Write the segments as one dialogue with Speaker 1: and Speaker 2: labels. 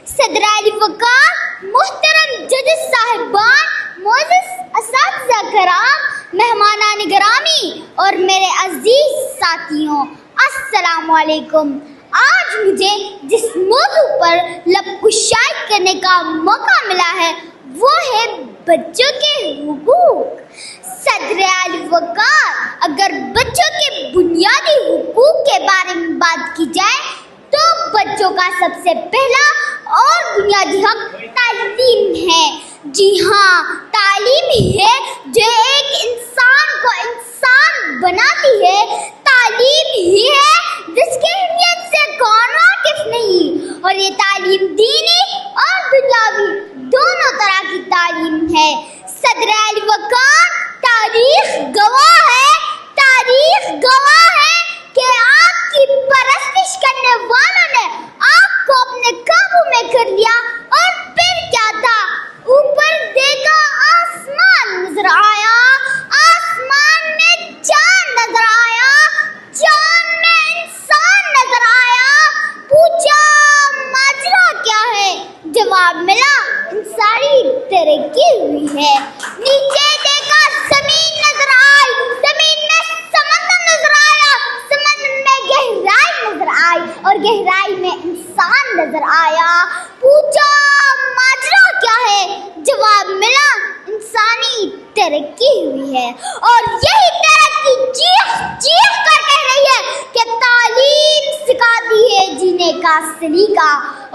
Speaker 1: صدر اعلی وقار، محترم ججز صاحبان، معزز اساتذہ کرام، مہمانان گرامی اور میرے عزیز ساتھیوں، السلام علیکم۔ آج مجھے جس موضوع پر لب کشائی کرنے کا موقع ملا ہے وہ ہے بچوں کے حقوق۔ صدر اعلی وقار، اگر بچوں کے بنیادی حقوق کے بارے میں بات کی جائے تو بچوں کا سب سے پہلا اور بنیادی حق تعلیم ہے۔ جی ہاں، تعلیم ہی ہے جو ایک انسان کو انسان بناتی ہے۔ تعلیم ہی ہے جس کی اہمیت سے کون واقف نہیں، اور یہ تعلیم دینی اور دنیاوی دونوں طرح کی تعلیم ہے۔ صدر اعلی وقار، تاریخ گواہ ہے کہ آپ کی پرستش کرنے والوں نے آپ کو اپنے قابو میں کر لیا، اور پھر کیا تھا؟ اوپر دیکھا آسمان نظر آیا، آسمان میں چاند نظر آیا، چاند میں انسان نظر آیا۔ پوچھا ماجرا کیا ہے؟ جواب ملا انسانی ترقی ہوئی ہے۔ نیچے دیکھا زمین نظر آئی، زمین میں سمندر نظر آیا، سمندر میں گہرائی نظر آئی، اور گہرائی میں انسان نظر آیا۔ پوچھا ماجرا کیا ہے؟ جواب ملا انسانی ترقی ہوئی ہے، اور یہی ترقی چیخ چیخ کر کہہ رہی ہے کہ تعلیم سکھاتی ہے جینے کا سلیقہ،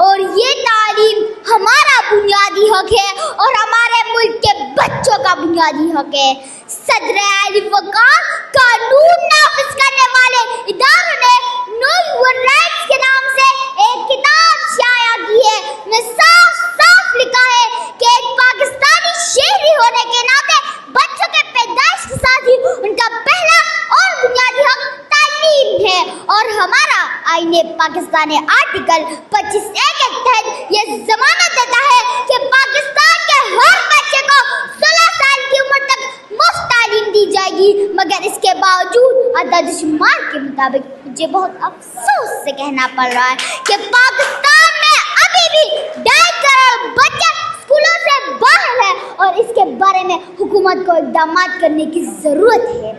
Speaker 1: اور یہ تعلیم ہمارا بنیادی حق ہے اور ہمارے ملک کے بچوں کا بنیادی حق ہے۔ صدر اعلی وقار، قانون نافذ کرنے والے اداروں نے نو ہیومن رائٹس کے نام سے ایک کتاب شائع کی ہے۔ میں صاف صاف لکھا ہے کہ ایک پاکستانی شہری ہونے کے ناطے بچوں کے پیدائش کے ساتھ ہی ان کا پہلا اور بنیادی حق تعلیم ہے، اور ہمارا آئین پاکستان آرٹیکل 25(a) کے تحت یہ ضمانت دیتا ہے کہ پاکستان کے ہر بچے کو 16 سال کی عمر تک مفت تعلیم دی جائے گی، مگر اس کے باوجود اعداد و شمار کے مطابق مجھے بہت افسوس سے کہنا پڑ رہا ہے کہ پاکستان میں ابھی بھی 2.5 کروڑ بچے اسکولوں سے باہر ہیں، اور اس کے بارے میں حکومت کو اقدامات کرنے کی ضرورت ہے۔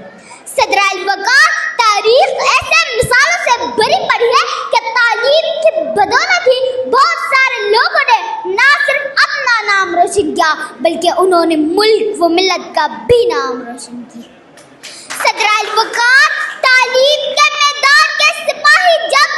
Speaker 1: صدر اعلی وقار، تاریخ ایسے مثالوں سے بھری پڑی ہے کہ تعلیم کی بدولت ہی بہت سارے لوگوں نے نہ صرف اپنا نام روشن کیا بلکہ انہوں نے ملک و ملت کا بھی نام روشن کیا۔ صدر اعلی وقار، تعلیم کے میدان کے سپاہی جب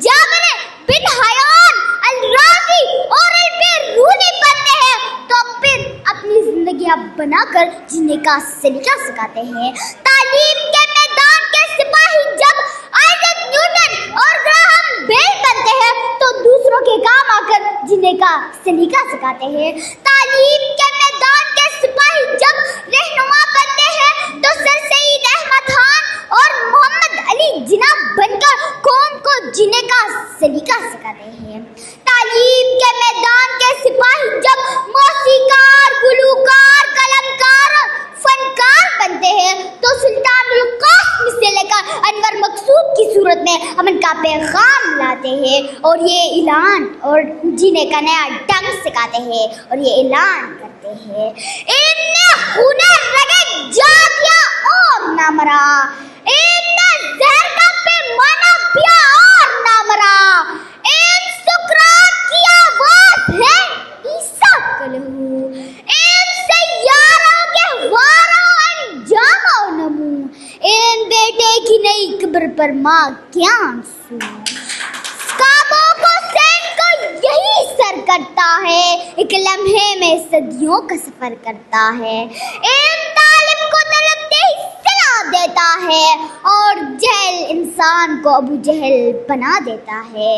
Speaker 1: جاگنے بن حیان، الراضی اور البیرونی بنتے ہیں تو پھر اپنی زندگیاں بنا کر جینے کا سلیقہ سکھاتے ہیں۔ تعلیم کے میدان کے سپاہی جب آئزیک نیوٹن اور گراہم بیل بنتے ہیں تو دوسروں کے کام آ کر جینے کا سلیقہ سکھاتے ہیں۔ تعلیم کے میدان کے سپاہی جب رہنما بنتے ہیں تو سر سید احمد خان اور محمد علی جناح بن کر قوم کو جینے کا سلیقہ سکھاتے ہیں۔ تعلیم کے میدان کے سپاہی جب موسیقار، گلوکار، قلمکار اور فنکار بنتے ہیں تو سلطان القاسم سے لے کر انور مقصود کی صورت میں امن کا پیغام لاتے ہیں، اور یہ اعلان اور جینے کا نیا ڈھنگ سکھاتے ہیں، اور یہ اعلان کرتے ہیں، ان نے خونے رگے جاگیا اور نہ مرا، ان نے زہر کا پیمانہ پیا اور نہ مرا، ان سکرات کی آواز ہے عیسیٰ کا لہو، ان سیاروں کے واروں انجام و نمو، ان بیٹے کی نئی قبر پر ماں کیا آنسو، کعبوں کو سین کو یہی سر کرتا ہے، ایک لمحے میں صدیوں کا سفر کرتا ہے، ان طالب کو طلبتے ہی سلا دیتا ہے، اور جہل انسان کو ابو جہل بنا دیتا ہے۔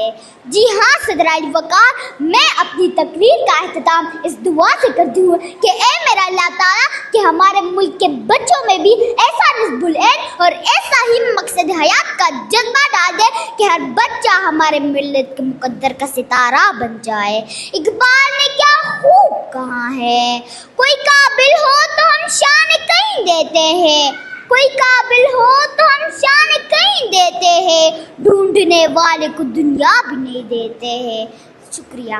Speaker 1: جی ہاں صدر اعلی وقار، میں اپنی تقریر کا اختتام اس دعا سے کرتی ہوں کہ اے میرا اللہ تعالیٰ کہ ہمارے ملک کے بچوں میں بھی ایسا نصب العلم اور ایسا ہی مقصد حیات کا جذبہ ڈال دے کہ ہر بچہ ہمارے ملت کے مقدر کا ستارہ بن جائے۔ اقبال نے کیا خوب کہا ہے، کوئی قابل ہو تو ہم شان کہیں دیتے ہیں، کوئی قابل ہو تو ہم شان کہیں دیتے ہیں، ڈھونڈنے والے کو دنیا بھی نہیں دیتے ہیں۔ شکریہ.